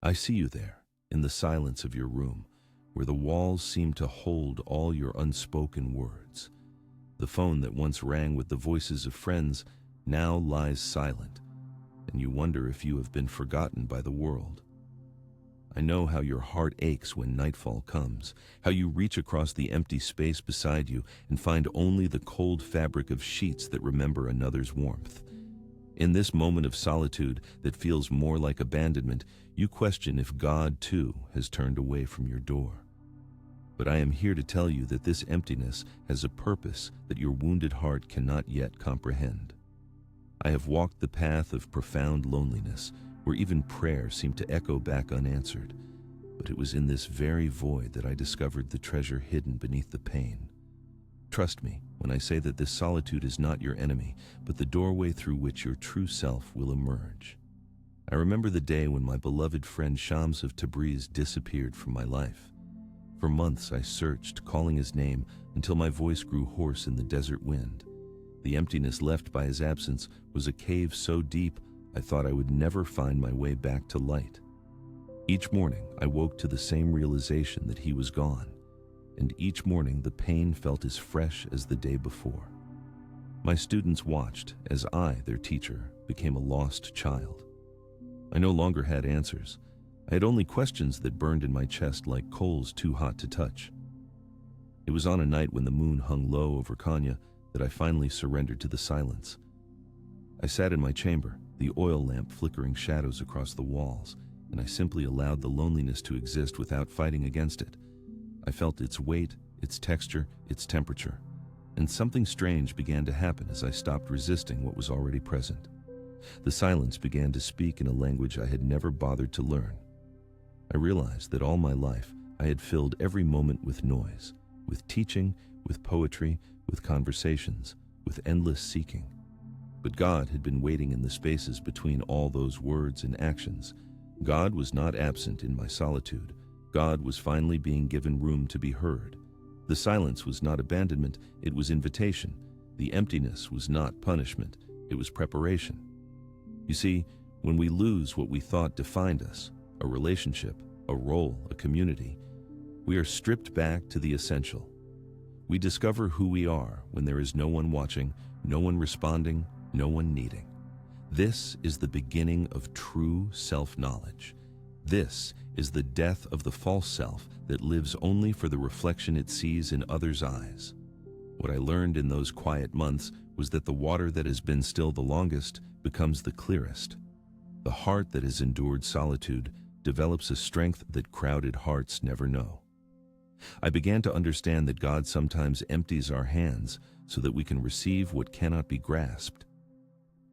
I see you there, in the silence of your room, where the walls seem to hold all your unspoken words. The phone that once rang with the voices of friends now lies silent, and you wonder if you have been forgotten by the world. I know how your heart aches when nightfall comes, how you reach across the empty space beside you and find only the cold fabric of sheets that remember another's warmth. In this moment of solitude that feels more like abandonment, you question if God, too, has turned away from your door. But I am here to tell you that this emptiness has a purpose that your wounded heart cannot yet comprehend. I have walked the path of profound loneliness, where even prayer seemed to echo back unanswered. But it was in this very void that I discovered the treasure hidden beneath the pain. Trust me when I say that this solitude is not your enemy, but the doorway through which your true self will emerge. I remember the day when my beloved friend Shams of Tabriz disappeared from my life. For months I searched, calling his name, until my voice grew hoarse in the desert wind. The emptiness left by his absence was a cave so deep I thought I would never find my way back to light. Each morning I woke to the same realization that he was gone, and each morning the pain felt as fresh as the day before. My students watched as I, their teacher, became a lost child. I no longer had answers. I had only questions that burned in my chest like coals too hot to touch. It was on a night when the moon hung low over Konya that I finally surrendered to the silence. I sat in my chamber, the oil lamp flickering shadows across the walls, and I simply allowed the loneliness to exist without fighting against it. I felt its weight, its texture, its temperature, and something strange began to happen as I stopped resisting what was already present. The silence began to speak in a language I had never bothered to learn. I realized that all my life I had filled every moment with noise, with teaching, with poetry, with conversations, with endless seeking. But God had been waiting in the spaces between all those words and actions. God was not absent in my solitude. God was finally being given room to be heard. The silence was not abandonment, it was invitation. The emptiness was not punishment, it was preparation. You see, when we lose what we thought defined us, a relationship, a role, a community, we are stripped back to the essential. We discover who we are when there is no one watching, no one responding, no one needing. This is the beginning of true self-knowledge. This is the death of the false self that lives only for the reflection it sees in others' eyes. What I learned in those quiet months was that the water that has been still the longest becomes the clearest. The heart that has endured solitude develops a strength that crowded hearts never know. I began to understand that God sometimes empties our hands so that we can receive what cannot be grasped.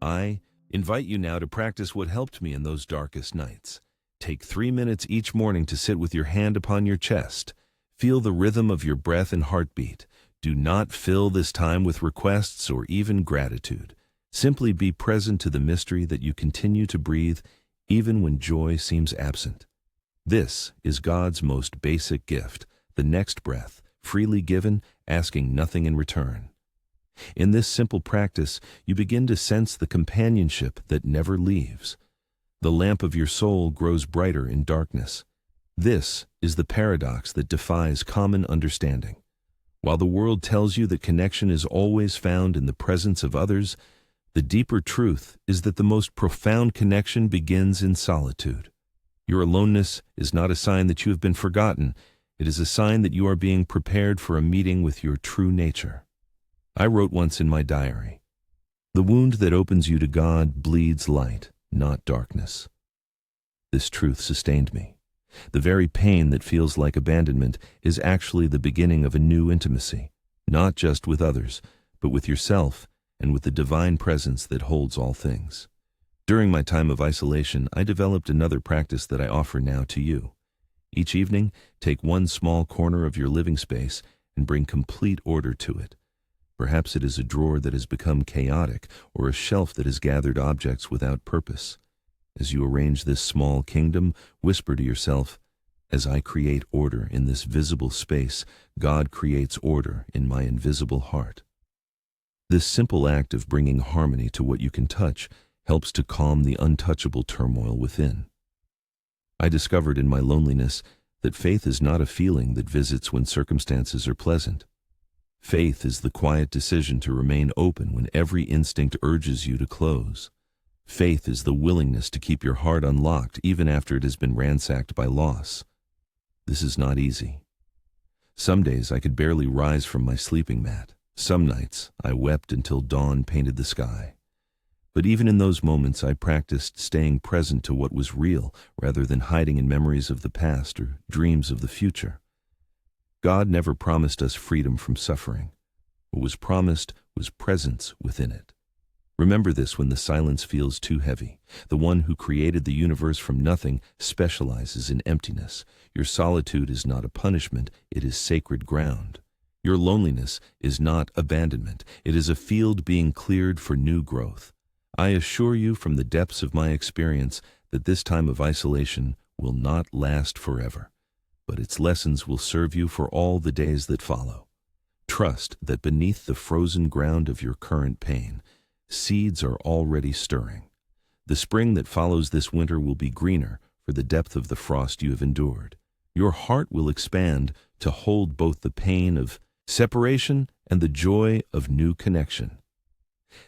I invite you now to practice what helped me in those darkest nights. Take 3 minutes each morning to sit with your hand upon your chest. Feel the rhythm of your breath and heartbeat. Do not fill this time with requests or even gratitude. Simply be present to the mystery that you continue to breathe even when joy seems absent. This is God's most basic gift, the next breath, freely given, asking nothing in return. In this simple practice, you begin to sense the companionship that never leaves. The lamp of your soul grows brighter in darkness. This is the paradox that defies common understanding. While the world tells you that connection is always found in the presence of others, the deeper truth is that the most profound connection begins in solitude. Your aloneness is not a sign that you have been forgotten. It is a sign that you are being prepared for a meeting with your true nature. I wrote once in my diary, "The wound that opens you to God bleeds light, not darkness." This truth sustained me. The very pain that feels like abandonment is actually the beginning of a new intimacy, not just with others, but with yourself and with the divine presence that holds all things. During my time of isolation, I developed another practice that I offer now to you. Each evening, take one small corner of your living space and bring complete order to it. Perhaps it is a drawer that has become chaotic or a shelf that has gathered objects without purpose. As you arrange this small kingdom, whisper to yourself, "As I create order in this visible space, God creates order in my invisible heart." This simple act of bringing harmony to what you can touch helps to calm the untouchable turmoil within. I discovered in my loneliness that faith is not a feeling that visits when circumstances are pleasant. Faith is the quiet decision to remain open when every instinct urges you to close. Faith is the willingness to keep your heart unlocked even after it has been ransacked by loss. This is not easy. Some days I could barely rise from my sleeping mat. Some nights I wept until dawn painted the sky. But even in those moments I practiced staying present to what was real rather than hiding in memories of the past or dreams of the future. God never promised us freedom from suffering. What was promised was presence within it. Remember this when the silence feels too heavy. The one who created the universe from nothing specializes in emptiness. Your solitude is not a punishment, it is sacred ground. Your loneliness is not abandonment, it is a field being cleared for new growth. I assure you from the depths of my experience that this time of isolation will not last forever, but its lessons will serve you for all the days that follow. Trust that beneath the frozen ground of your current pain, seeds are already stirring. The spring that follows this winter will be greener for the depth of the frost you have endured. Your heart will expand to hold both the pain of separation and the joy of new connection.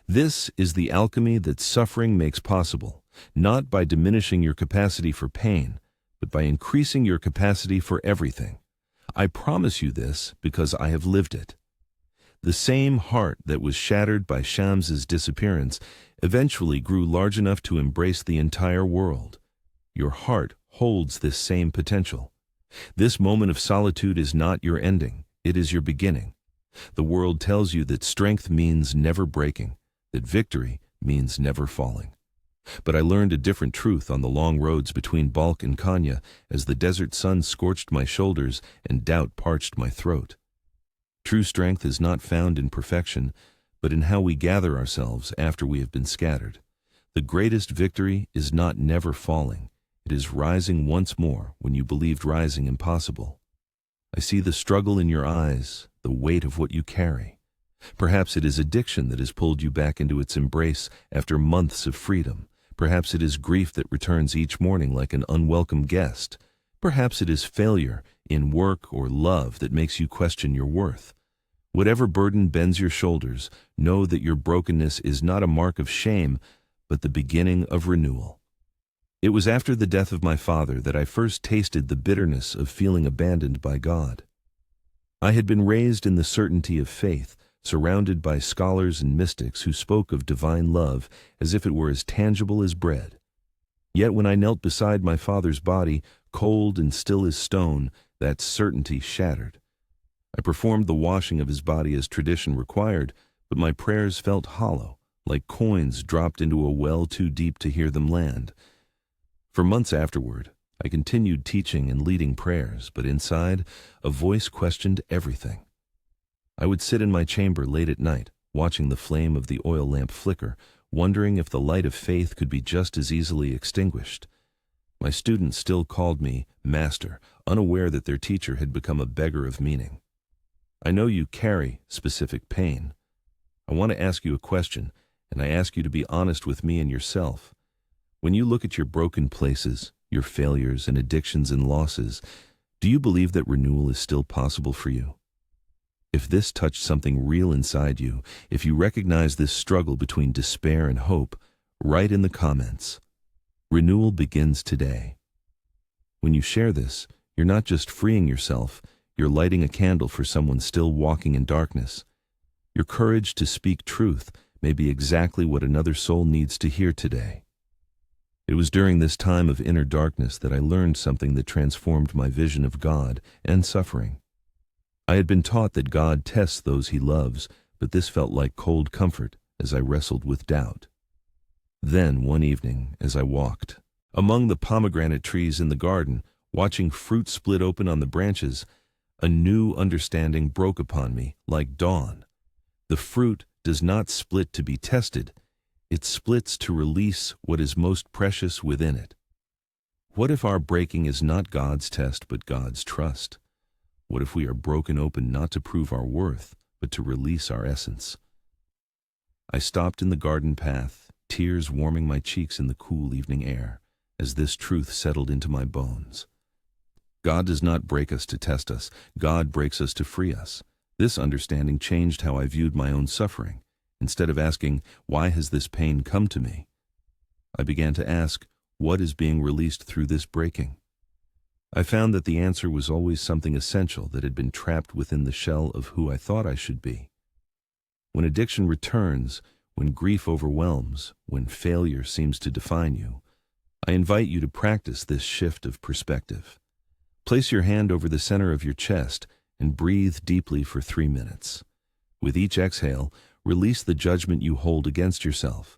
This is the alchemy that suffering makes possible, not by diminishing your capacity for pain, but by increasing your capacity for everything. I promise you this because I have lived it. The same heart that was shattered by Shams's disappearance eventually grew large enough to embrace the entire world. Your heart holds this same potential. This moment of solitude is not your ending, it is your beginning. The world tells you that strength means never breaking, that victory means never falling. But I learned a different truth on the long roads between Balkh and Konya as the desert sun scorched my shoulders and doubt parched my throat. True strength is not found in perfection, but in how we gather ourselves after we have been scattered. The greatest victory is not never falling. It is rising once more when you believed rising impossible. I see the struggle in your eyes, the weight of what you carry. Perhaps it is addiction that has pulled you back into its embrace after months of freedom. Perhaps it is grief that returns each morning like an unwelcome guest. Perhaps it is failure in work or love that makes you question your worth. Whatever burden bends your shoulders, know that your brokenness is not a mark of shame, but the beginning of renewal. It was after the death of my father that I first tasted the bitterness of feeling abandoned by God. I had been raised in the certainty of faith, surrounded by scholars and mystics who spoke of divine love as if it were as tangible as bread. Yet when I knelt beside my father's body, cold and still as stone, that certainty shattered. I performed the washing of his body as tradition required, but my prayers felt hollow, like coins dropped into a well too deep to hear them land. For months afterward, I continued teaching and leading prayers, but inside, a voice questioned everything. I would sit in my chamber late at night, watching the flame of the oil lamp flicker, wondering if the light of faith could be just as easily extinguished. My students still called me master, unaware that their teacher had become a beggar of meaning. I know you carry specific pain. I want to ask you a question, and I ask you to be honest with me and yourself. When you look at your broken places, your failures and addictions and losses, do you believe that renewal is still possible for you? If this touched something real inside you, if you recognize this struggle between despair and hope, write in the comments. Renewal begins today. When you share this, you're not just freeing yourself, you're lighting a candle for someone still walking in darkness. Your courage to speak truth may be exactly what another soul needs to hear today. It was during this time of inner darkness that I learned something that transformed my vision of God and suffering. I had been taught that God tests those he loves, but this felt like cold comfort as I wrestled with doubt. Then, one evening, as I walked among the pomegranate trees in the garden, watching fruit split open on the branches, a new understanding broke upon me like dawn. The fruit does not split to be tested. It splits to release what is most precious within it. What if our breaking is not God's test but God's trust? What if we are broken open not to prove our worth, but to release our essence? I stopped in the garden path, tears warming my cheeks in the cool evening air. as this truth settled into my bones. God does not break us to test us. God breaks us to free us. This understanding changed how I viewed my own suffering. Instead of asking, "Why has this pain come to me?" I began to ask, "What is being released through this breaking?" I found that the answer was always something essential that had been trapped within the shell of who I thought I should be. When addiction returns, when grief overwhelms, when failure seems to define you, I invite you to practice this shift of perspective. Place your hand over the center of your chest and breathe deeply for 3 minutes. With each exhale, release the judgment you hold against yourself.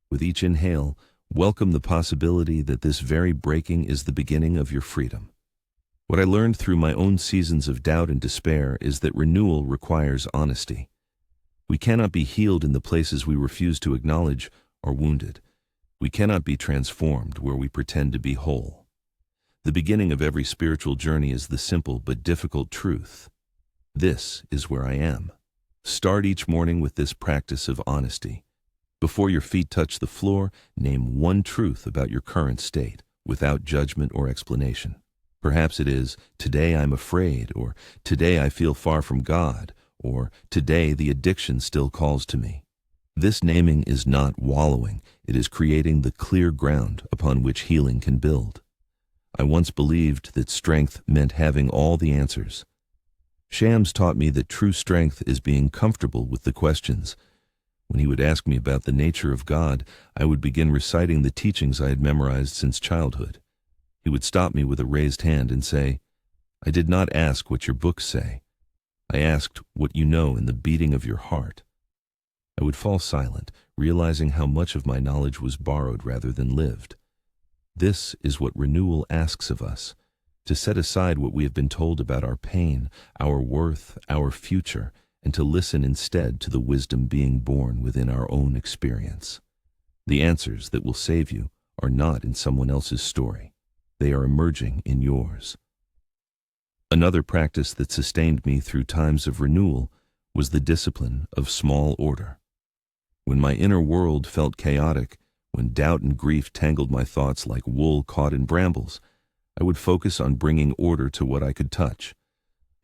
With each inhale, welcome the possibility that this very breaking is the beginning of your freedom. What I learned through my own seasons of doubt and despair is that renewal requires honesty. We cannot be healed in the places we refuse to acknowledge or wounded. We cannot be transformed where we pretend to be whole. The beginning of every spiritual journey is the simple but difficult truth. This is where I am. Start each morning with this practice of honesty. Before your feet touch the floor, name one truth about your current state, without judgment or explanation. Perhaps it is, "Today I'm afraid," or "Today I feel far from God," or "Today the addiction still calls to me." This naming is not wallowing. It is creating the clear ground upon which healing can build. I once believed that strength meant having all the answers. Shams taught me that true strength is being comfortable with the questions. When he would ask me about the nature of God, I would begin reciting the teachings I had memorized since childhood. He would stop me with a raised hand and say, "I did not ask what your books say. I asked what you know in the beating of your heart." I would fall silent, realizing how much of my knowledge was borrowed rather than lived. This is what renewal asks of us, to set aside what we have been told about our pain, our worth, our future, and to listen instead to the wisdom being born within our own experience. The answers that will save you are not in someone else's story. They are emerging in yours. Another practice that sustained me through times of renewal was the discipline of small order. When my inner world felt chaotic, when doubt and grief tangled my thoughts like wool caught in brambles, I would focus on bringing order to what I could touch.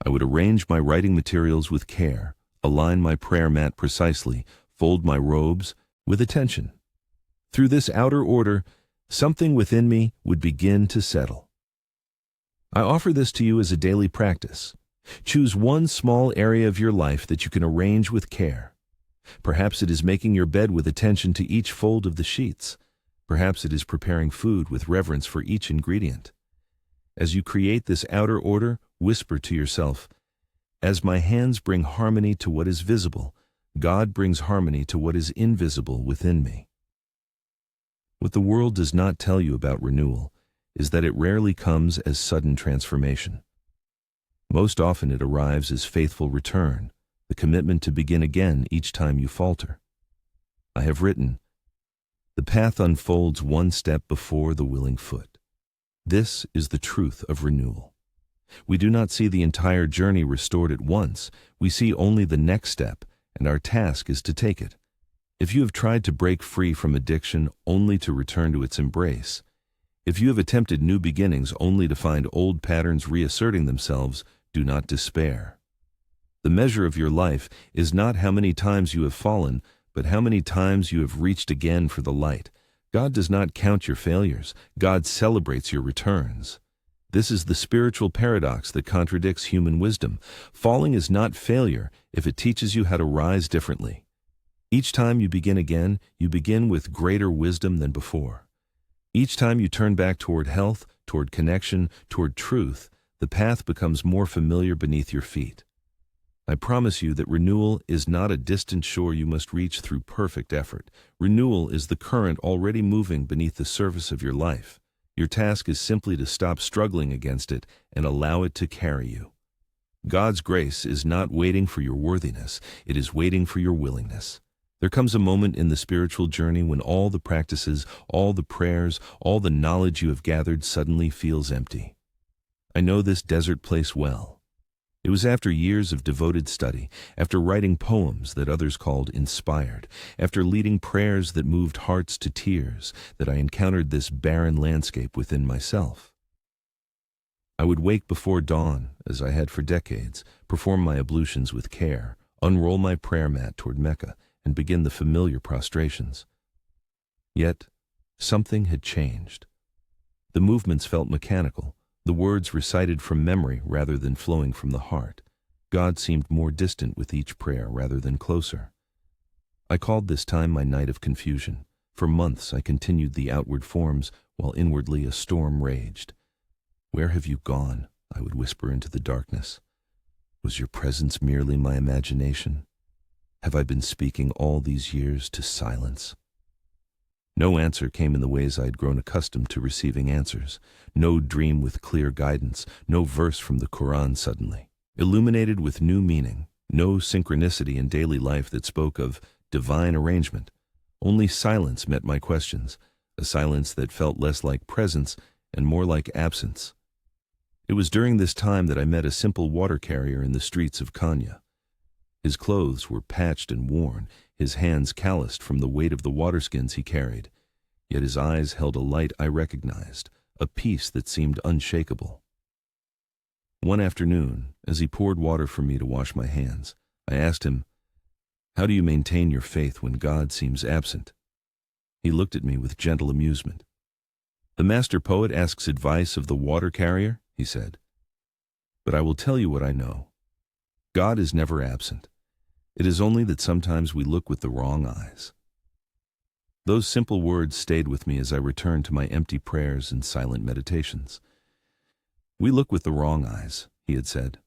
I would arrange my writing materials with care, align my prayer mat precisely, fold my robes with attention. Through this outer order, something within me would begin to settle. I offer this to you as a daily practice. Choose one small area of your life that you can arrange with care. Perhaps it is making your bed with attention to each fold of the sheets. Perhaps it is preparing food with reverence for each ingredient. As you create this outer order, whisper to yourself, "As my hands bring harmony to what is visible, God brings harmony to what is invisible within me." What the world does not tell you about renewal is that it rarely comes as sudden transformation. Most often it arrives as faithful return, the commitment to begin again each time you falter. I have written, "The path unfolds one step before the willing foot." This is the truth of renewal. We do not see the entire journey restored at once. We see only the next step, and our task is to take it. If you have tried to break free from addiction only to return to its embrace, if you have attempted new beginnings only to find old patterns reasserting themselves, do not despair. The measure of your life is not how many times you have fallen, but how many times you have reached again for the light. God does not count your failures. God celebrates your returns. This is the spiritual paradox that contradicts human wisdom. Falling is not failure if it teaches you how to rise differently. Each time you begin again, you begin with greater wisdom than before. Each time you turn back toward health, toward connection, toward truth, the path becomes more familiar beneath your feet. I promise you that renewal is not a distant shore you must reach through perfect effort. Renewal is the current already moving beneath the surface of your life. Your task is simply to stop struggling against it and allow it to carry you. God's grace is not waiting for your worthiness, it is waiting for your willingness. There comes a moment in the spiritual journey when all the practices, all the prayers, all the knowledge you have gathered suddenly feels empty. I know this desert place well. It was after years of devoted study, after writing poems that others called inspired, after leading prayers that moved hearts to tears, that I encountered this barren landscape within myself. I would wake before dawn, as I had for decades, perform my ablutions with care, unroll my prayer mat toward Mecca, and begin the familiar prostrations. Yet, something had changed. The movements felt mechanical, the words recited from memory rather than flowing from the heart. God seemed more distant with each prayer rather than closer. I called this time my night of confusion. For months I continued the outward forms while inwardly a storm raged. "Where have you gone?" I would whisper into the darkness. "Was your presence merely my imagination? Have I been speaking all these years to silence?" No answer came in the ways I had grown accustomed to receiving answers. No dream with clear guidance, no verse from the Quran suddenly, illuminated with new meaning, no synchronicity in daily life that spoke of divine arrangement. Only silence met my questions, a silence that felt less like presence and more like absence. It was during this time that I met a simple water carrier in the streets of Konya. His clothes were patched and worn, his hands calloused from the weight of the waterskins he carried, yet his eyes held a light I recognized, a peace that seemed unshakable. One afternoon, as he poured water for me to wash my hands, I asked him, "How do you maintain your faith when God seems absent?" He looked at me with gentle amusement. "The master poet asks advice of the water carrier," he said. "But I will tell you what I know. God is never absent. It is only that sometimes we look with the wrong eyes." Those simple words stayed with me as I returned to my empty prayers and silent meditations. "We look with the wrong eyes," he had said.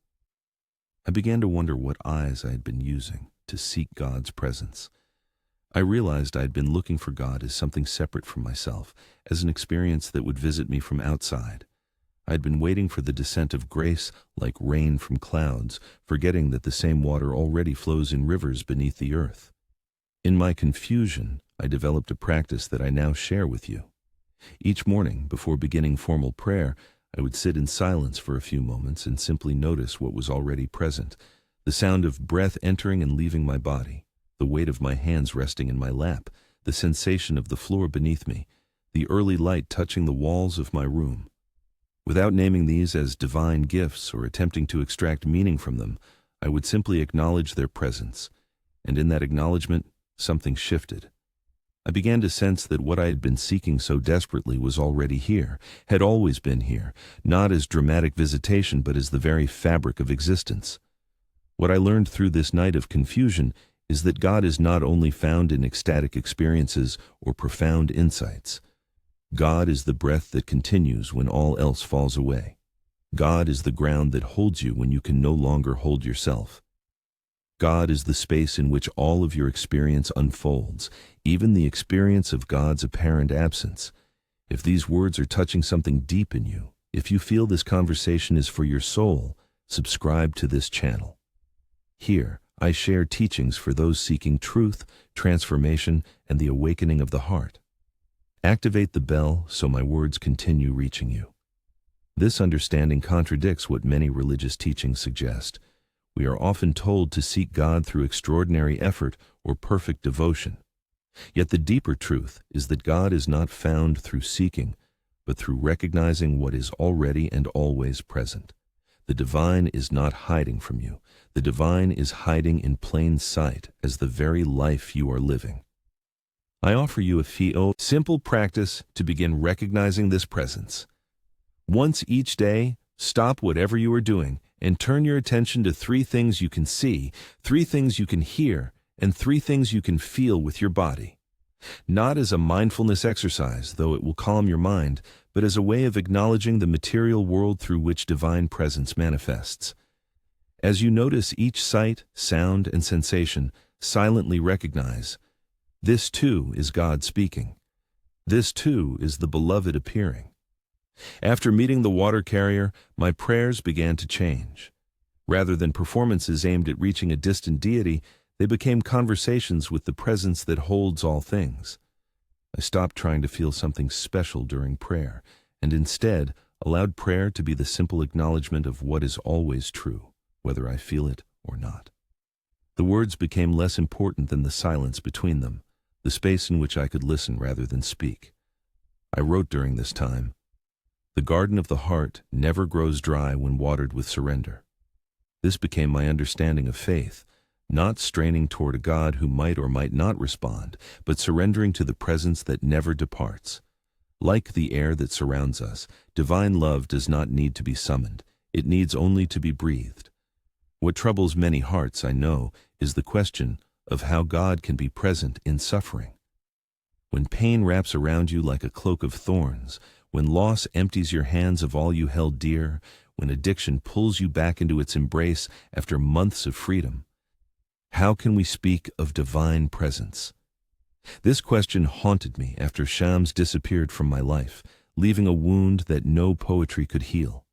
I began to wonder what eyes I had been using to seek God's presence. I realized I had been looking for God as something separate from myself, as an experience that would visit me from outside. I had been waiting for the descent of grace like rain from clouds, forgetting that the same water already flows in rivers beneath the earth. In my confusion, I developed a practice that I now share with you. Each morning, before beginning formal prayer, I would sit in silence for a few moments and simply notice what was already present, the sound of breath entering and leaving my body, the weight of my hands resting in my lap, the sensation of the floor beneath me, the early light touching the walls of my room. Without naming these as divine gifts or attempting to extract meaning from them, I would simply acknowledge their presence, and in that acknowledgement, something shifted. I began to sense that what I had been seeking so desperately was already here, had always been here, not as dramatic visitation but as the very fabric of existence. What I learned through this night of confusion is that God is not only found in ecstatic experiences or profound insights. God is the breath that continues when all else falls away. God is the ground that holds you when you can no longer hold yourself. God is the space in which all of your experience unfolds, even the experience of God's apparent absence. If these words are touching something deep in you, if you feel this conversation is for your soul, subscribe to this channel. Here, I share teachings for those seeking truth, transformation, and the awakening of the heart. Activate the bell so my words continue reaching you. This understanding contradicts what many religious teachings suggest. We are often told to seek God through extraordinary effort or perfect devotion. Yet the deeper truth is that God is not found through seeking, but through recognizing what is already and always present. The divine is not hiding from you. The divine is hiding in plain sight as the very life you are living. I offer you a simple practice to begin recognizing this presence. Once each day, stop whatever you are doing and turn your attention to 3 things you can see, 3 things you can hear, and 3 things you can feel with your body. Not as a mindfulness exercise, though it will calm your mind, but as a way of acknowledging the material world through which divine presence manifests. As you notice each sight, sound, and sensation, silently recognize, this too is God speaking. This too is the beloved appearing. After meeting the water carrier, my prayers began to change. Rather than performances aimed at reaching a distant deity, they became conversations with the presence that holds all things. I stopped trying to feel something special during prayer, and instead allowed prayer to be the simple acknowledgement of what is always true. whether I feel it or not. The words became less important than the silence between them, the space in which I could listen rather than speak. I wrote during this time, "The garden of the heart never grows dry when watered with surrender." This became my understanding of faith, not straining toward a God who might or might not respond, but surrendering to the presence that never departs. Like the air that surrounds us, divine love does not need to be summoned. It needs only to be breathed. What troubles many hearts, I know, is the question of how God can be present in suffering. When pain wraps around you like a cloak of thorns, when loss empties your hands of all you held dear, when addiction pulls you back into its embrace after months of freedom, how can we speak of divine presence? This question haunted me after Shams disappeared from my life, leaving a wound that no poetry could heal.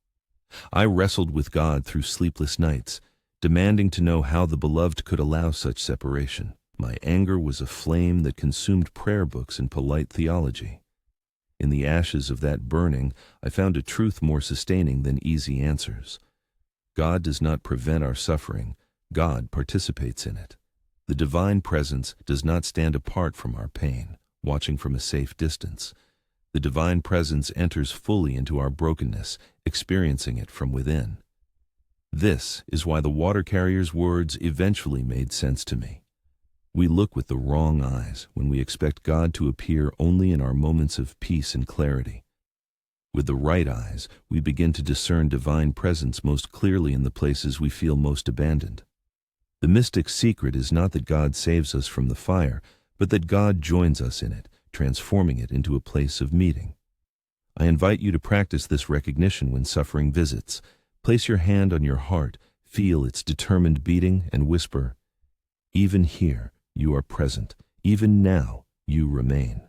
I wrestled with God through sleepless nights, demanding to know how the beloved could allow such separation. My anger was a flame that consumed prayer books and polite theology. In the ashes of that burning, I found a truth more sustaining than easy answers. God does not prevent our suffering. God participates in it. The divine presence does not stand apart from our pain, watching from a safe distance. The divine presence enters fully into our brokenness, experiencing it from within. This is why the water carrier's words eventually made sense to me. We look with the wrong eyes when we expect God to appear only in our moments of peace and clarity. With the right eyes, we begin to discern divine presence most clearly in the places we feel most abandoned. The mystic secret is not that God saves us from the fire, but that God joins us in it, transforming it into a place of meeting. I invite you to practice this recognition when suffering visits. Place your hand on your heart, feel its determined beating, and whisper, "Even here, you are present. Even now, you remain."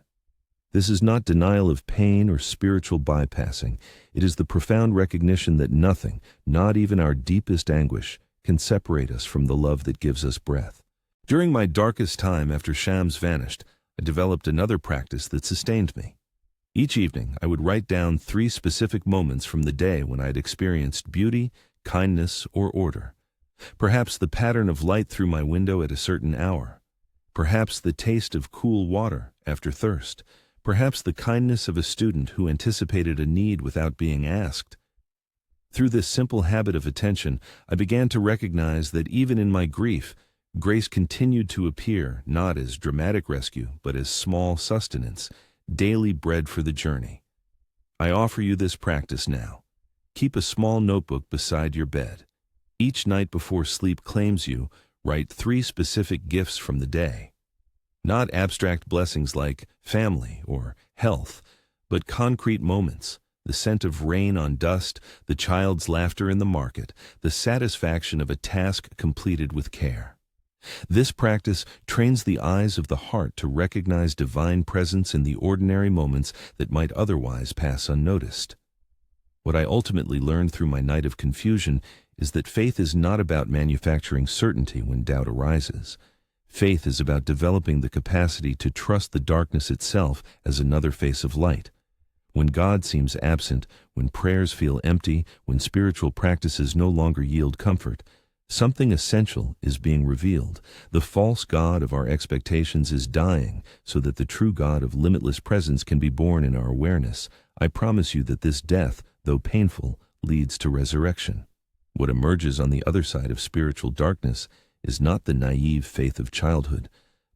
This is not denial of pain or spiritual bypassing. It is the profound recognition that nothing, not even our deepest anguish, can separate us from the love that gives us breath. During my darkest time after Shams vanished, I developed another practice that sustained me. Each evening, I would write down 3 specific moments from the day when I had experienced beauty, kindness, or order. Perhaps the pattern of light through my window at a certain hour. Perhaps the taste of cool water after thirst. Perhaps the kindness of a student who anticipated a need without being asked. Through this simple habit of attention, I began to recognize that even in my grief, grace continued to appear not as dramatic rescue, but as small sustenance, daily bread for the journey. I offer you this practice now. Keep a small notebook beside your bed. Each night before sleep claims you, write 3 specific gifts from the day. Not abstract blessings like family or health, but concrete moments. The scent of rain on dust, the child's laughter in the market, the satisfaction of a task completed with care. This practice trains the eyes of the heart to recognize divine presence in the ordinary moments that might otherwise pass unnoticed. What I ultimately learned through my night of confusion is that faith is not about manufacturing certainty when doubt arises. Faith is about developing the capacity to trust the darkness itself as another face of light. When God seems absent, when prayers feel empty, when spiritual practices no longer yield comfort, something essential is being revealed. The false God of our expectations is dying so that the true God of limitless presence can be born in our awareness. I promise you that this death, though painful, leads to resurrection. What emerges on the other side of spiritual darkness is not the naive faith of childhood,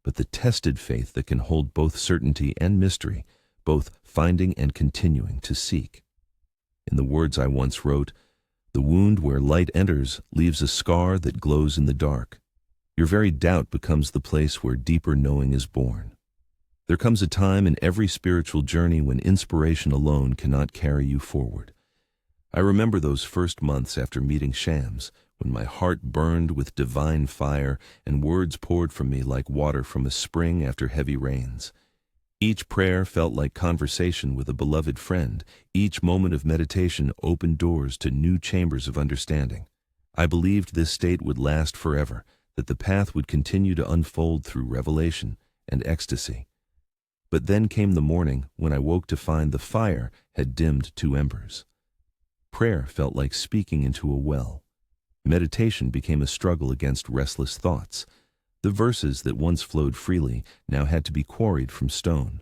but the tested faith that can hold both certainty and mystery, both finding and continuing to seek. In the words I once wrote, "The wound where light enters leaves a scar that glows in the dark. Your very doubt becomes the place where deeper knowing is born." There comes a time in every spiritual journey when inspiration alone cannot carry you forward. I remember those first months after meeting Shams, when my heart burned with divine fire and words poured from me like water from a spring after heavy rains. Each prayer felt like conversation with a beloved friend. Each moment of meditation opened doors to new chambers of understanding. I believed this state would last forever, that the path would continue to unfold through revelation and ecstasy. But then came the morning when I woke to find the fire had dimmed to embers. Prayer felt like speaking into a well. Meditation became a struggle against restless thoughts. The verses that once flowed freely now had to be quarried from stone.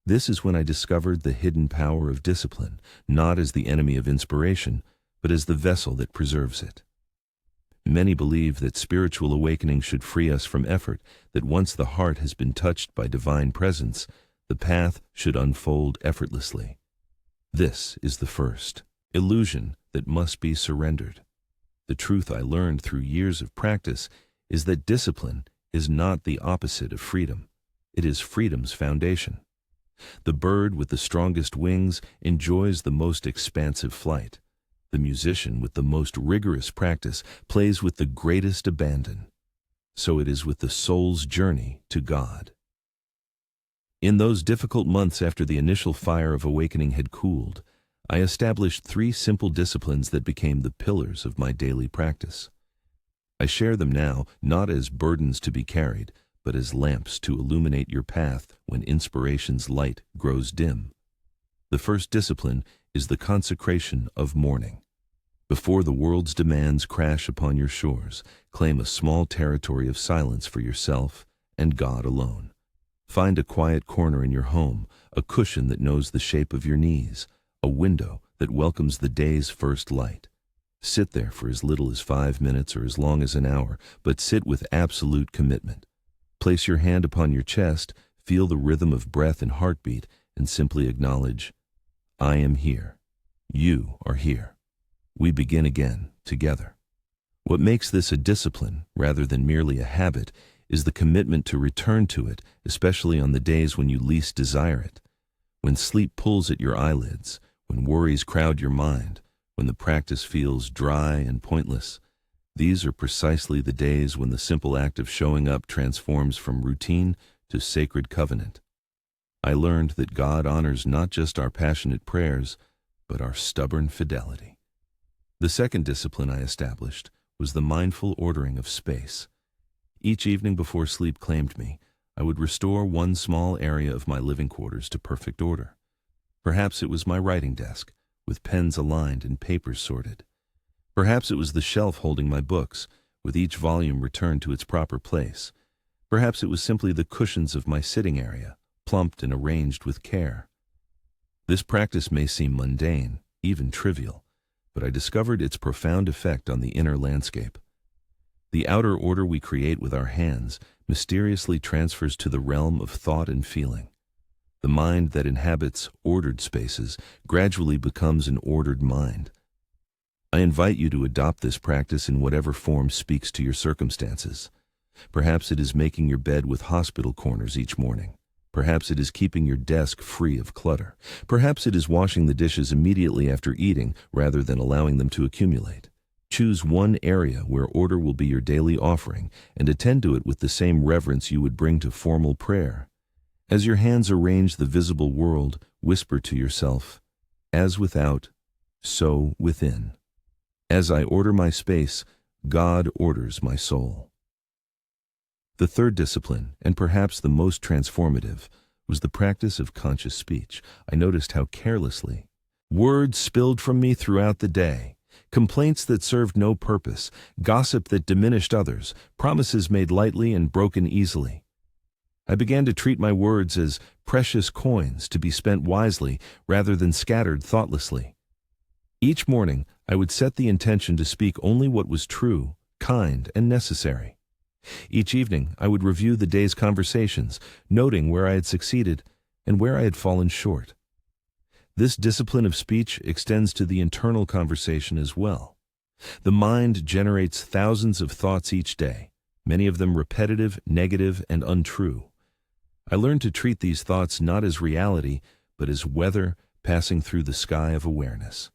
This is when I discovered the hidden power of discipline, not as the enemy of inspiration, but as the vessel that preserves it. Many believe that spiritual awakening should free us from effort, that once the heart has been touched by divine presence, the path should unfold effortlessly. This is the first illusion that must be surrendered. The truth I learned through years of practice is that discipline is not the opposite of freedom. It is freedom's foundation. The bird with the strongest wings enjoys the most expansive flight. The musician with the most rigorous practice plays with the greatest abandon. So it is with the soul's journey to God. In those difficult months after the initial fire of awakening had cooled, I established 3 simple disciplines that became the pillars of my daily practice. I share them now not as burdens to be carried, but as lamps to illuminate your path when inspiration's light grows dim. The first discipline is the consecration of morning. Before the world's demands crash upon your shores, claim a small territory of silence for yourself and God alone. Find a quiet corner in your home, a cushion that knows the shape of your knees, a window that welcomes the day's first light. Sit there for as little as 5 minutes or as long as an hour, but sit with absolute commitment. Place your hand upon your chest, feel the rhythm of breath and heartbeat, and simply acknowledge, I am here. You are here. We begin again, together. What makes this a discipline, rather than merely a habit, is the commitment to return to it, especially on the days when you least desire it. When sleep pulls at your eyelids, when worries crowd your mind, when the practice feels dry and pointless, these are precisely the days when the simple act of showing up transforms from routine to sacred covenant. I learned that God honors not just our passionate prayers, but our stubborn fidelity. The second discipline I established was the mindful ordering of space. Each evening before sleep claimed me, I would restore one small area of my living quarters to perfect order. Perhaps it was my writing desk, with pens aligned and papers sorted. Perhaps it was the shelf holding my books, with each volume returned to its proper place. Perhaps it was simply the cushions of my sitting area, plumped and arranged with care. This practice may seem mundane, even trivial, but I discovered its profound effect on the inner landscape. The outer order we create with our hands mysteriously transfers to the realm of thought and feeling. The mind that inhabits ordered spaces gradually becomes an ordered mind. I invite you to adopt this practice in whatever form speaks to your circumstances. Perhaps it is making your bed with hospital corners each morning. Perhaps it is keeping your desk free of clutter. Perhaps it is washing the dishes immediately after eating rather than allowing them to accumulate. Choose one area where order will be your daily offering and attend to it with the same reverence you would bring to formal prayer. As your hands arrange the visible world, whisper to yourself, as without, so within. As I order my space, God orders my soul. The third discipline, and perhaps the most transformative, was the practice of conscious speech. I noticed how carelessly words spilled from me throughout the day, complaints that served no purpose, gossip that diminished others, promises made lightly and broken easily. I began to treat my words as precious coins to be spent wisely rather than scattered thoughtlessly. Each morning, I would set the intention to speak only what was true, kind, and necessary. Each evening, I would review the day's conversations, noting where I had succeeded and where I had fallen short. This discipline of speech extends to the internal conversation as well. The mind generates thousands of thoughts each day, many of them repetitive, negative, and untrue. I learned to treat these thoughts not as reality, but as weather passing through the sky of awareness.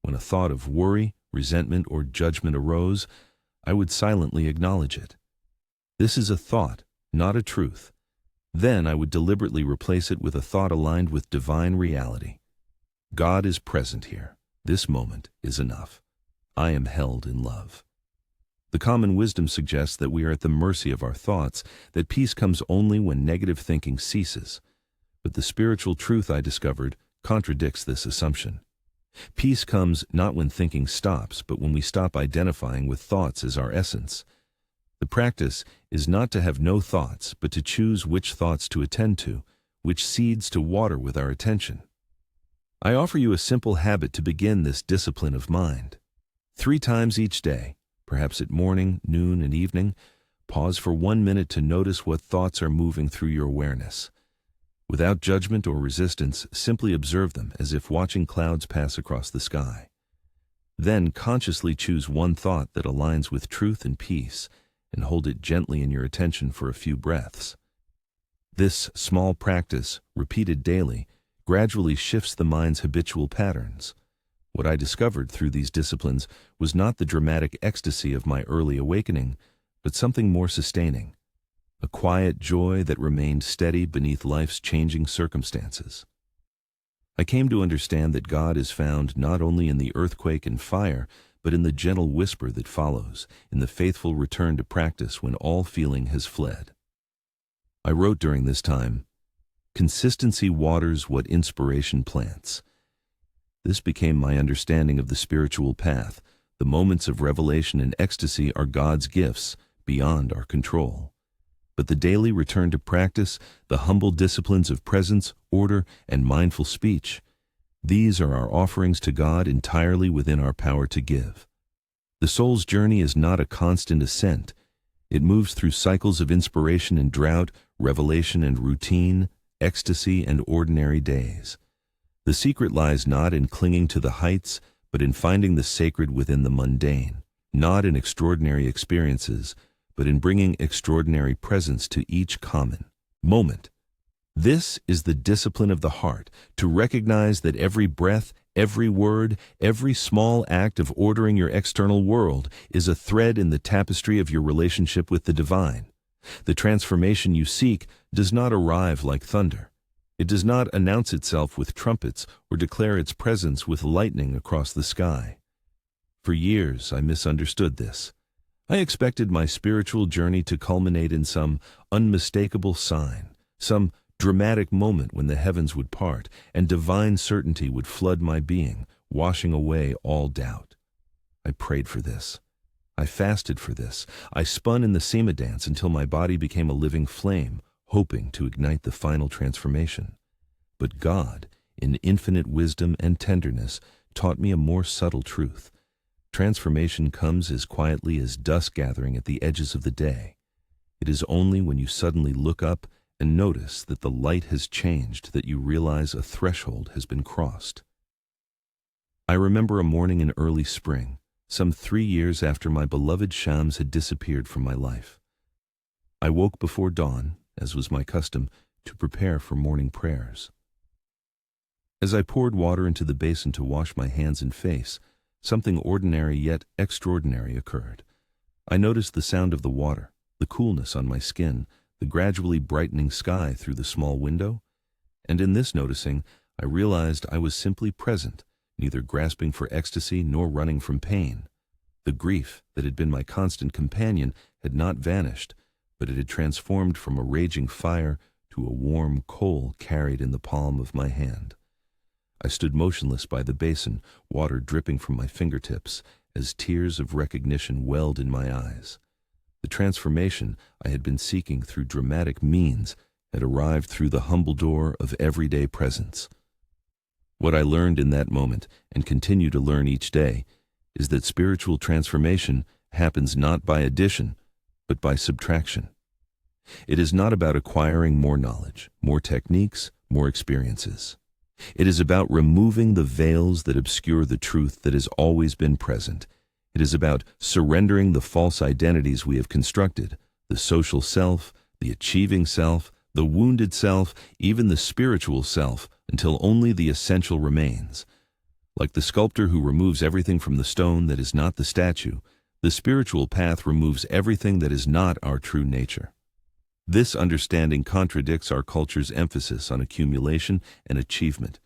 When a thought of worry, resentment, or judgment arose, I would silently acknowledge it. This is a thought, not a truth. Then I would deliberately replace it with a thought aligned with divine reality. God is present here. This moment is enough. I am held in love. The common wisdom suggests that we are at the mercy of our thoughts, that peace comes only when negative thinking ceases. But the spiritual truth I discovered contradicts this assumption. Peace comes not when thinking stops, but when we stop identifying with thoughts as our essence. The practice is not to have no thoughts, but to choose which thoughts to attend to, which seeds to water with our attention. I offer you a simple habit to begin this discipline of mind. 3 times each day, perhaps at morning, noon, and evening, pause for 1 minute to notice what thoughts are moving through your awareness. Without judgment or resistance, simply observe them as if watching clouds pass across the sky. Then consciously choose one thought that aligns with truth and peace, and hold it gently in your attention for a few breaths. This small practice, repeated daily, gradually shifts the mind's habitual patterns. What I discovered through these disciplines was not the dramatic ecstasy of my early awakening, but something more sustaining, a quiet joy that remained steady beneath life's changing circumstances. I came to understand that God is found not only in the earthquake and fire, but in the gentle whisper that follows, in the faithful return to practice when all feeling has fled. I wrote during this time, "Consistency waters what inspiration plants." This became my understanding of the spiritual path. The moments of revelation and ecstasy are God's gifts, beyond our control. But the daily return to practice, the humble disciplines of presence, order, and mindful speech, these are our offerings to God entirely within our power to give. The soul's journey is not a constant ascent. It moves through cycles of inspiration and drought, revelation and routine, ecstasy and ordinary days. The secret lies not in clinging to the heights, but in finding the sacred within the mundane, not in extraordinary experiences, but in bringing extraordinary presence to each common moment. This is the discipline of the heart, to recognize that every breath, every word, every small act of ordering your external world is a thread in the tapestry of your relationship with the divine. The transformation you seek does not arrive like thunder. It does not announce itself with trumpets or declare its presence with lightning across the sky. For years I misunderstood this. I expected my spiritual journey to culminate in some unmistakable sign, some dramatic moment when the heavens would part and divine certainty would flood my being, washing away all doubt. I prayed for this. I fasted for this. I spun in the Sema dance until my body became a living flame, hoping to ignite the final transformation. But God, in infinite wisdom and tenderness, taught me a more subtle truth. Transformation comes as quietly as dusk gathering at the edges of the day. It is only when you suddenly look up and notice that the light has changed that you realize a threshold has been crossed. I remember a morning in early spring, some 3 years after my beloved Shams had disappeared from my life. I woke before dawn, as was my custom, to prepare for morning prayers. As I poured water into the basin to wash my hands and face, something ordinary yet extraordinary occurred. I noticed the sound of the water, the coolness on my skin, the gradually brightening sky through the small window, and in this noticing, I realized I was simply present, neither grasping for ecstasy nor running from pain. The grief that had been my constant companion had not vanished, but it had transformed from a raging fire to a warm coal carried in the palm of my hand. I stood motionless by the basin, water dripping from my fingertips, as tears of recognition welled in my eyes. The transformation I had been seeking through dramatic means had arrived through the humble door of everyday presence. What I learned in that moment, and continue to learn each day, is that spiritual transformation happens not by addition, but by subtraction. It is not about acquiring more knowledge, more techniques, more experiences. It is about removing the veils that obscure the truth that has always been present. It is about surrendering the false identities we have constructed, the social self, the achieving self, the wounded self, even the spiritual self, until only the essential remains. Like the sculptor who removes everything from the stone that is not the statue, the spiritual path removes everything that is not our true nature. This understanding contradicts our culture's emphasis on accumulation and achievement.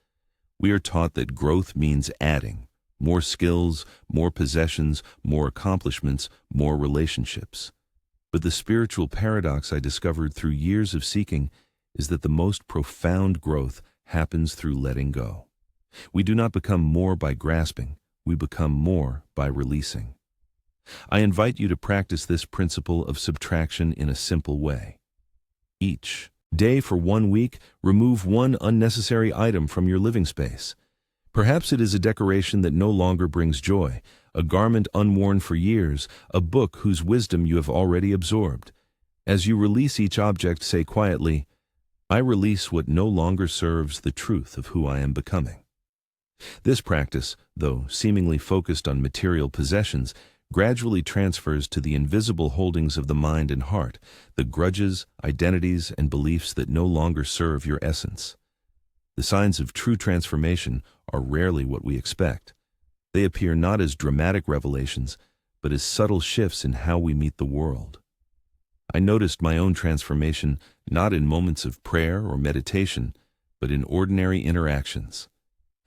We are taught that growth means adding, more skills, more possessions, more accomplishments, more relationships. But the spiritual paradox I discovered through years of seeking is that the most profound growth happens through letting go. We do not become more by grasping, we become more by releasing. I invite you to practice this principle of subtraction in a simple way. Each day for 1 week, remove one unnecessary item from your living space. Perhaps it is a decoration that no longer brings joy, a garment unworn for years, a book whose wisdom you have already absorbed. As you release each object, say quietly, I release what no longer serves the truth of who I am becoming. This practice, though seemingly focused on material possessions, gradually transfers to the invisible holdings of the mind and heart, the grudges, identities, and beliefs that no longer serve your essence. The signs of true transformation are rarely what we expect. They appear not as dramatic revelations, but as subtle shifts in how we meet the world. I noticed my own transformation not in moments of prayer or meditation, but in ordinary interactions.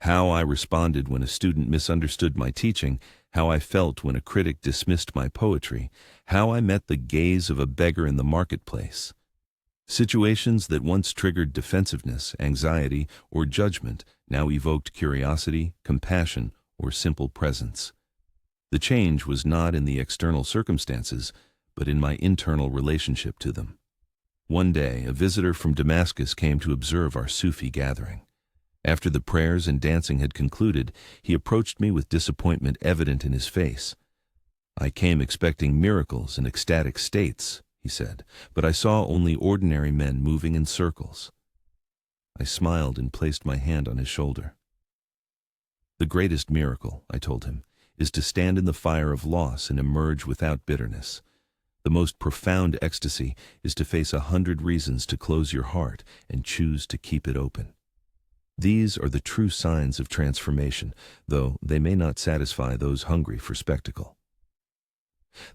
How I responded when a student misunderstood my teaching, how I felt when a critic dismissed my poetry, how I met the gaze of a beggar in the marketplace. Situations that once triggered defensiveness, anxiety, or judgment now evoked curiosity, compassion, or simple presence. The change was not in the external circumstances, but in my internal relationship to them. One day, a visitor from Damascus came to observe our Sufi gathering. After the prayers and dancing had concluded, he approached me with disappointment evident in his face. I came expecting miracles and ecstatic states, he said, but I saw only ordinary men moving in circles. I smiled and placed my hand on his shoulder. The greatest miracle, I told him, is to stand in the fire of loss and emerge without bitterness. The most profound ecstasy is to face 100 reasons to close your heart and choose to keep it open. These are the true signs of transformation, though they may not satisfy those hungry for spectacle.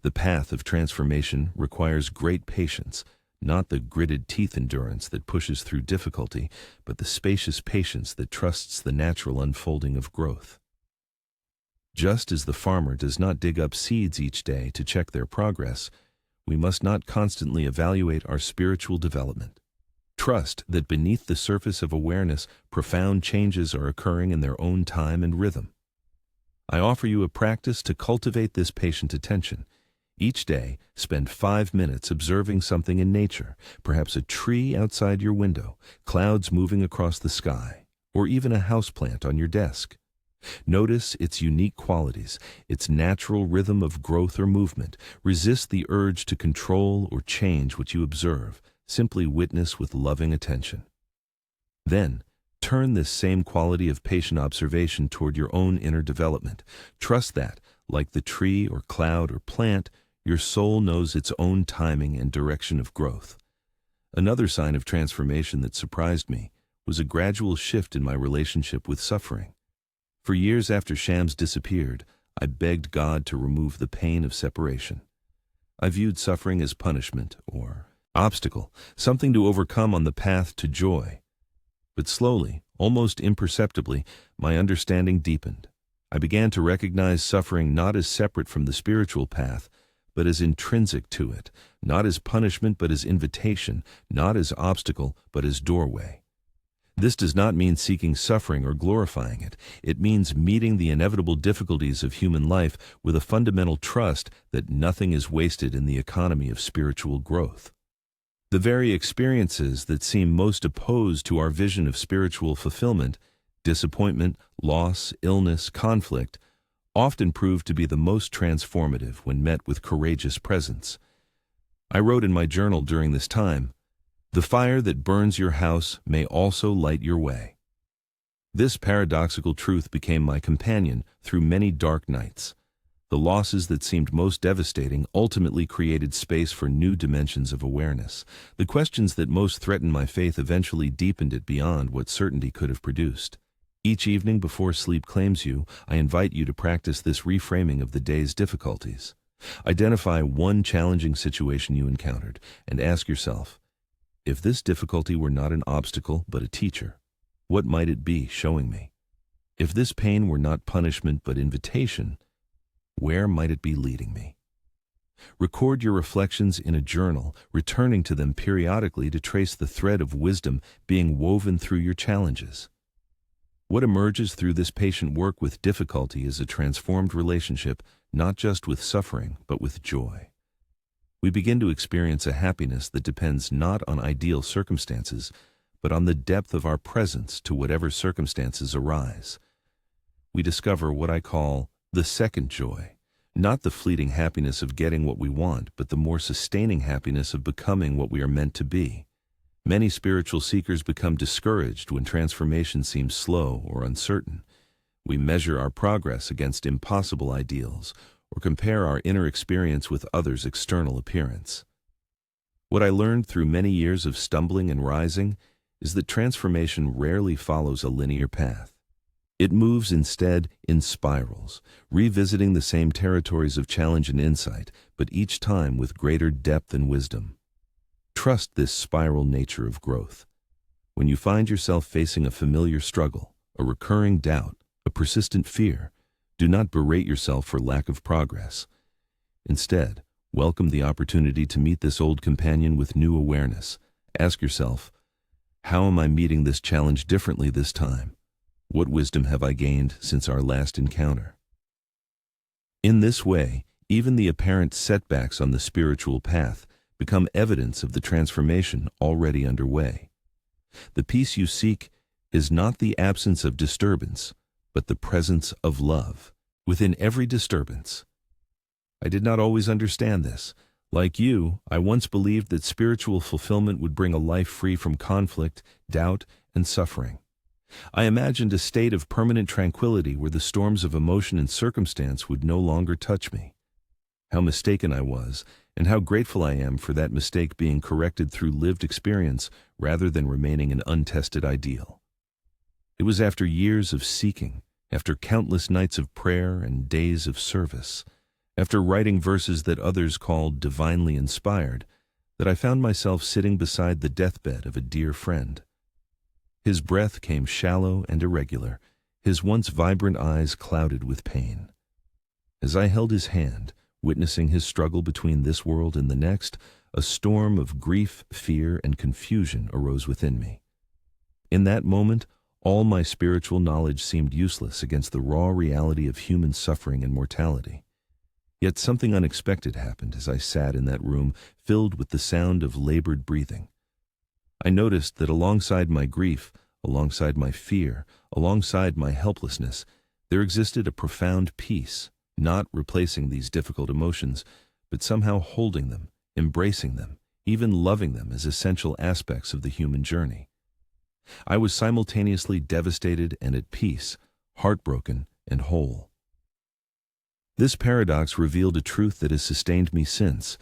The path of transformation requires great patience, not the gritted teeth endurance that pushes through difficulty, but the spacious patience that trusts the natural unfolding of growth. Just as the farmer does not dig up seeds each day to check their progress, we must not constantly evaluate our spiritual development. Trust that beneath the surface of awareness, profound changes are occurring in their own time and rhythm. I offer you a practice to cultivate this patient attention. Each day, spend 5 minutes observing something in nature, perhaps a tree outside your window, clouds moving across the sky, or even a houseplant on your desk. Notice its unique qualities, its natural rhythm of growth or movement. Resist the urge to control or change what you observe. Simply witness with loving attention. Then, turn this same quality of patient observation toward your own inner development. Trust that, like the tree or cloud or plant, your soul knows its own timing and direction of growth. Another sign of transformation that surprised me was a gradual shift in my relationship with suffering. For years after Shams disappeared, I begged God to remove the pain of separation. I viewed suffering as punishment or obstacle, something to overcome on the path to joy. But slowly, almost imperceptibly, my understanding deepened. I began to recognize suffering not as separate from the spiritual path, but as intrinsic to it, not as punishment but as invitation, not as obstacle but as doorway. This does not mean seeking suffering or glorifying it. It means meeting the inevitable difficulties of human life with a fundamental trust that nothing is wasted in the economy of spiritual growth. The very experiences that seem most opposed to our vision of spiritual fulfillment, disappointment, loss, illness, conflict, often prove to be the most transformative when met with courageous presence. I wrote in my journal during this time, "The fire that burns your house may also light your way." This paradoxical truth became my companion through many dark nights. The losses that seemed most devastating ultimately created space for new dimensions of awareness. The questions that most threatened my faith eventually deepened it beyond what certainty could have produced. Each evening before sleep claims you, I invite you to practice this reframing of the day's difficulties. Identify one challenging situation you encountered and ask yourself, if this difficulty were not an obstacle but a teacher, what might it be showing me? If this pain were not punishment but invitation, where might it be leading me? Record your reflections in a journal, returning to them periodically to trace the thread of wisdom being woven through your challenges. What emerges through this patient work with difficulty is a transformed relationship, not just with suffering, but with joy. We begin to experience a happiness that depends not on ideal circumstances, but on the depth of our presence to whatever circumstances arise. We discover what I call the second joy, not the fleeting happiness of getting what we want, but the more sustaining happiness of becoming what we are meant to be. Many spiritual seekers become discouraged when transformation seems slow or uncertain. We measure our progress against impossible ideals or compare our inner experience with others' external appearance. What I learned through many years of stumbling and rising is that transformation rarely follows a linear path. It moves instead in spirals, revisiting the same territories of challenge and insight, but each time with greater depth and wisdom. Trust this spiral nature of growth. When you find yourself facing a familiar struggle, a recurring doubt, a persistent fear, do not berate yourself for lack of progress. Instead, welcome the opportunity to meet this old companion with new awareness. Ask yourself, how am I meeting this challenge differently this time? What wisdom have I gained since our last encounter? In this way, even the apparent setbacks on the spiritual path become evidence of the transformation already underway. The peace you seek is not the absence of disturbance, but the presence of love within every disturbance. I did not always understand this. Like you, I once believed that spiritual fulfillment would bring a life free from conflict, doubt, and suffering. I imagined a state of permanent tranquility where the storms of emotion and circumstance would no longer touch me. How mistaken I was, and how grateful I am for that mistake being corrected through lived experience rather than remaining an untested ideal. It was after years of seeking, after countless nights of prayer and days of service, after writing verses that others called divinely inspired, that I found myself sitting beside the deathbed of a dear friend. His breath came shallow and irregular, his once vibrant eyes clouded with pain. As I held his hand, witnessing his struggle between this world and the next, a storm of grief, fear, and confusion arose within me. In that moment, all my spiritual knowledge seemed useless against the raw reality of human suffering and mortality. Yet something unexpected happened as I sat in that room filled with the sound of labored breathing. I noticed that alongside my grief, alongside my fear, alongside my helplessness, there existed a profound peace, not replacing these difficult emotions, but somehow holding them, embracing them, even loving them as essential aspects of the human journey. I was simultaneously devastated and at peace, heartbroken and whole. This paradox revealed a truth that has sustained me since.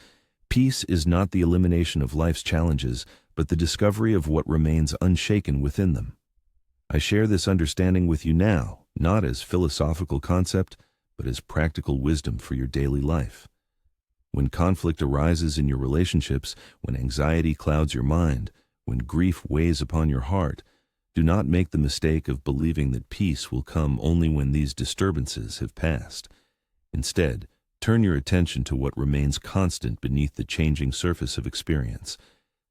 Peace is not the elimination of life's challenges, but the discovery of what remains unshaken within them. I share this understanding with you now, not as philosophical concept, but as practical wisdom for your daily life. When conflict arises in your relationships, when anxiety clouds your mind, when grief weighs upon your heart, do not make the mistake of believing that peace will come only when these disturbances have passed. Instead, turn your attention to what remains constant beneath the changing surface of experience,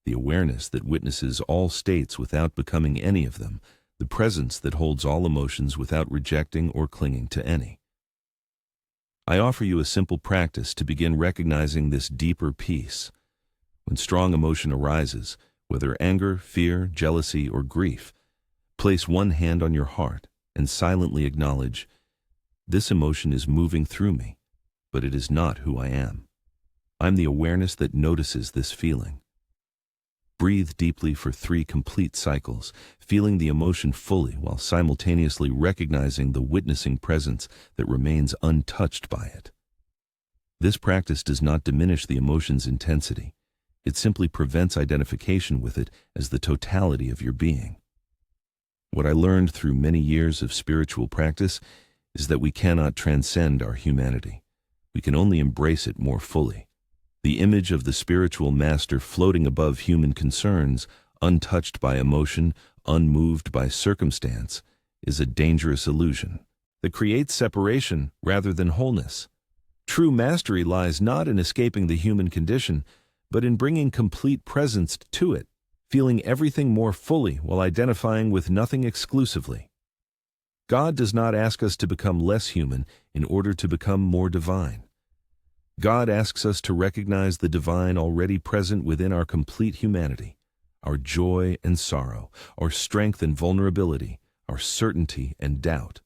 the awareness that witnesses all states without becoming any of them, the presence that holds all emotions without rejecting or clinging to any. I offer you a simple practice to begin recognizing this deeper peace. When strong emotion arises, whether anger, fear, jealousy, or grief, place one hand on your heart and silently acknowledge, this emotion is moving through me, but it is not who I am. I'm the awareness that notices this feeling. Breathe deeply for 3 complete cycles, feeling the emotion fully while simultaneously recognizing the witnessing presence that remains untouched by it. This practice does not diminish the emotion's intensity. It simply prevents identification with it as the totality of your being. What I learned through many years of spiritual practice is that we cannot transcend our humanity. We can only embrace it more fully. The image of the spiritual master floating above human concerns, untouched by emotion, unmoved by circumstance, is a dangerous illusion that creates separation rather than wholeness. True mastery lies not in escaping the human condition, but in bringing complete presence to it, feeling everything more fully while identifying with nothing exclusively. God does not ask us to become less human in order to become more divine. God asks us to recognize the divine already present within our complete humanity, our joy and sorrow, our strength and vulnerability, our certainty and doubt.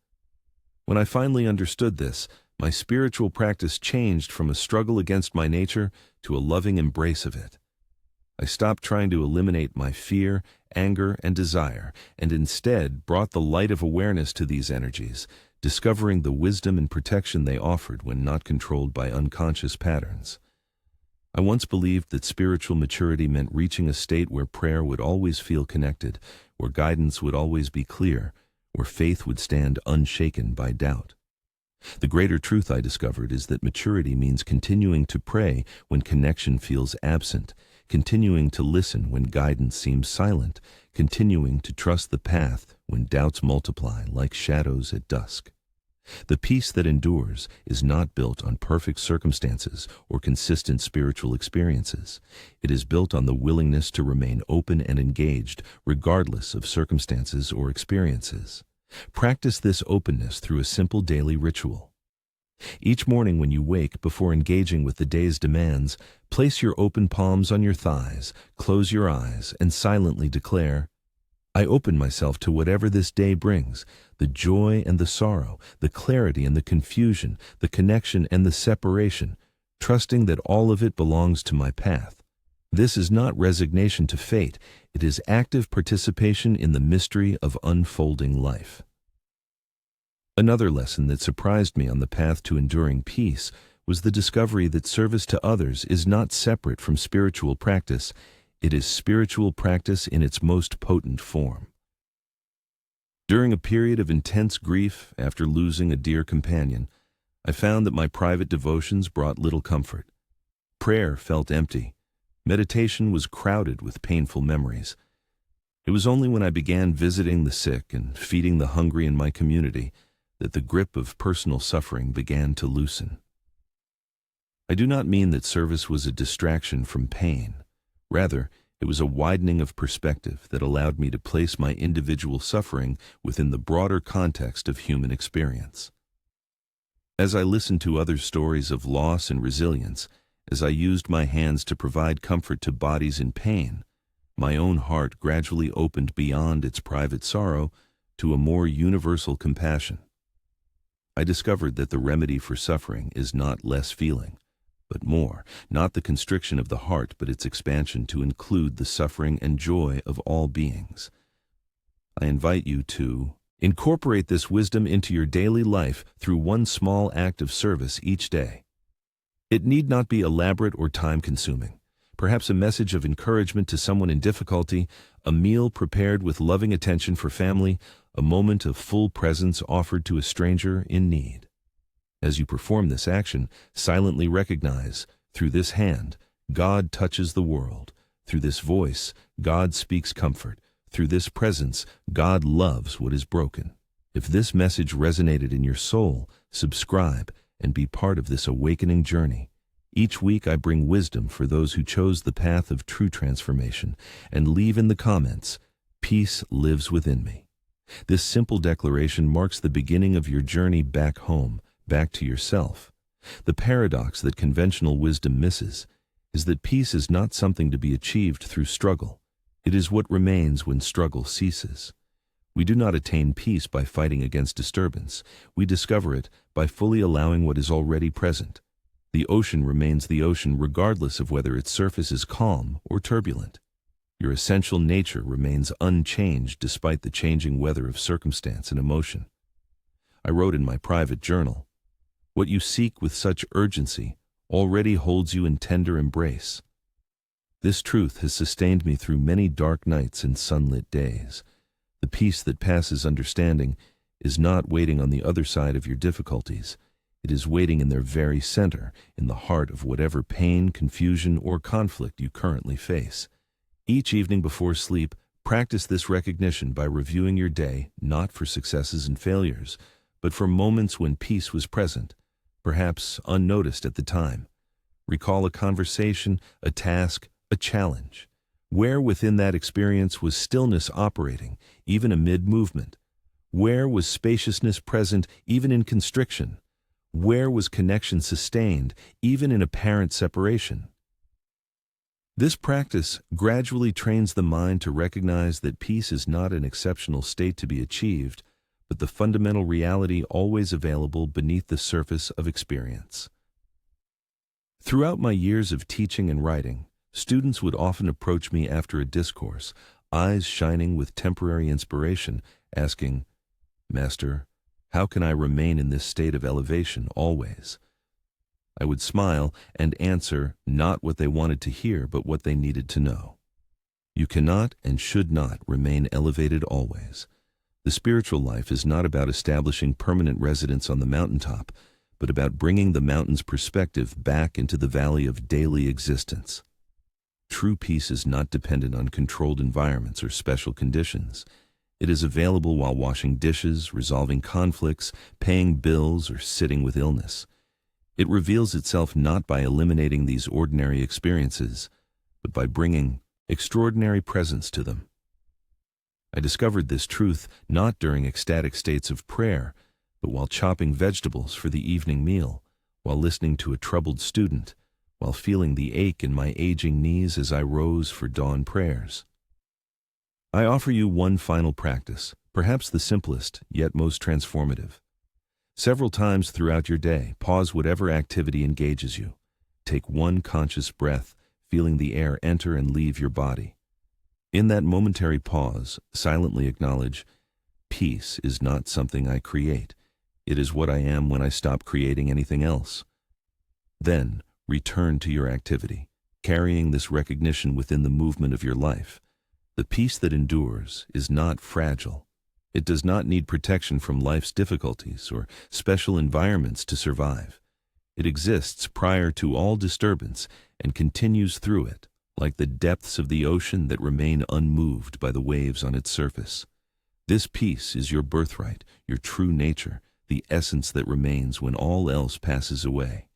When I finally understood this, my spiritual practice changed from a struggle against my nature to a loving embrace of it. I stopped trying to eliminate my fear, anger, and desire, and instead brought the light of awareness to these energies, discovering the wisdom and protection they offered when not controlled by unconscious patterns. I once believed that spiritual maturity meant reaching a state where prayer would always feel connected, where guidance would always be clear, where faith would stand unshaken by doubt. The greater truth I discovered is that maturity means continuing to pray when connection feels absent, continuing to listen when guidance seems silent, continuing to trust the path when doubts multiply like shadows at dusk. The peace that endures is not built on perfect circumstances or consistent spiritual experiences. It is built on the willingness to remain open and engaged regardless of circumstances or experiences. Practice this openness through a simple daily ritual. Each morning when you wake, before engaging with the day's demands, place your open palms on your thighs, close your eyes, and silently declare, I open myself to whatever this day brings, the joy and the sorrow, the clarity and the confusion, the connection and the separation, trusting that all of it belongs to my path. This is not resignation to fate, it is active participation in the mystery of unfolding life. Another lesson that surprised me on the path to enduring peace was the discovery that service to others is not separate from spiritual practice. It is spiritual practice in its most potent form. During a period of intense grief after losing a dear companion, I found that my private devotions brought little comfort. Prayer felt empty. Meditation was crowded with painful memories. It was only when I began visiting the sick and feeding the hungry in my community that the grip of personal suffering began to loosen. I do not mean that service was a distraction from pain. Rather, it was a widening of perspective that allowed me to place my individual suffering within the broader context of human experience. As I listened to others' stories of loss and resilience, as I used my hands to provide comfort to bodies in pain, my own heart gradually opened beyond its private sorrow to a more universal compassion. I discovered that the remedy for suffering is not less feeling, but more, not the constriction of the heart, but its expansion to include the suffering and joy of all beings. I invite you to incorporate this wisdom into your daily life through one small act of service each day. It need not be elaborate or time-consuming. Perhaps a message of encouragement to someone in difficulty, a meal prepared with loving attention for family, a moment of full presence offered to a stranger in need. As you perform this action, silently recognize, through this hand, God touches the world. Through this voice, God speaks comfort. Through this presence, God loves what is broken. If this message resonated in your soul, subscribe and be part of this awakening journey. Each week I bring wisdom for those who chose the path of true transformation, and leave in the comments, peace lives within me. This simple declaration marks the beginning of your journey back home, back to yourself. The paradox that conventional wisdom misses is that peace is not something to be achieved through struggle. It is what remains when struggle ceases. We do not attain peace by fighting against disturbance. We discover it by fully allowing what is already present. The ocean remains the ocean regardless of whether its surface is calm or turbulent. Your essential nature remains unchanged despite the changing weather of circumstance and emotion. I wrote in my private journal, what you seek with such urgency already holds you in tender embrace. This truth has sustained me through many dark nights and sunlit days. The peace that passes understanding is not waiting on the other side of your difficulties. It is waiting in their very center, in the heart of whatever pain, confusion, or conflict you currently face. Each evening before sleep, practice this recognition by reviewing your day, not for successes and failures, but for moments when peace was present, perhaps unnoticed at the time. Recall a conversation, a task, a challenge. Where within that experience was stillness operating, even amid movement? Where was spaciousness present even in constriction? Where was connection sustained even in apparent separation? This practice gradually trains the mind to recognize that peace is not an exceptional state to be achieved, but the fundamental reality always available beneath the surface of experience. Throughout my years of teaching and writing, students would often approach me after a discourse, eyes shining with temporary inspiration, asking, "Master, how can I remain in this state of elevation always?" I would smile and answer not what they wanted to hear, but what they needed to know. You cannot and should not remain elevated always. The spiritual life is not about establishing permanent residence on the mountaintop, but about bringing the mountain's perspective back into the valley of daily existence. True peace is not dependent on controlled environments or special conditions. It is available while washing dishes, resolving conflicts, paying bills, or sitting with illness. It reveals itself not by eliminating these ordinary experiences, but by bringing extraordinary presence to them. I discovered this truth not during ecstatic states of prayer, but while chopping vegetables for the evening meal, while listening to a troubled student, while feeling the ache in my aging knees as I rose for dawn prayers. I offer you one final practice, perhaps the simplest, yet most transformative. Several times throughout your day, pause whatever activity engages you. Take one conscious breath, feeling the air enter and leave your body. In that momentary pause, silently acknowledge, peace is not something I create. It is what I am when I stop creating anything else. Then, return to your activity, carrying this recognition within the movement of your life. The peace that endures is not fragile. It does not need protection from life's difficulties or special environments to survive. It exists prior to all disturbance and continues through it, like the depths of the ocean that remain unmoved by the waves on its surface. This peace is your birthright, your true nature, the essence that remains when all else passes away.